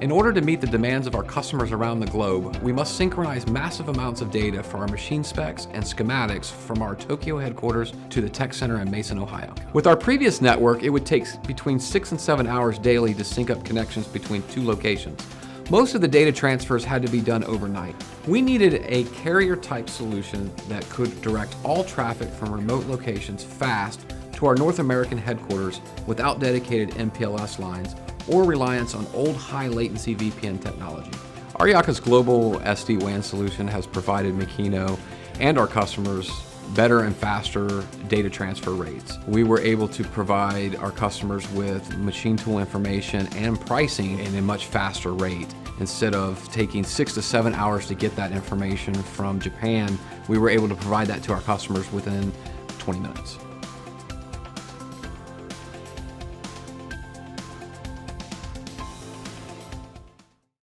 In order to meet the demands of our customers around the globe, we must synchronize massive amounts of data for our machine specs and schematics from our Tokyo headquarters to the tech center in Mason, Ohio. With our previous network, it would take between 6 and 7 hours daily to sync up connections between two locations. Most of the data transfers had to be done overnight. We needed a carrier-type solution that could direct all traffic from remote locations fast to our North American headquarters without dedicated MPLS lines or reliance on old high-latency VPN technology. Aryaka's global SD-WAN solution has provided Makino and our customers better and faster data transfer rates. We were able to provide our customers with machine tool information and pricing in a much faster rate. Instead of taking 6 to 7 hours to get that information from Japan, we were able to provide that to our customers within 20 minutes.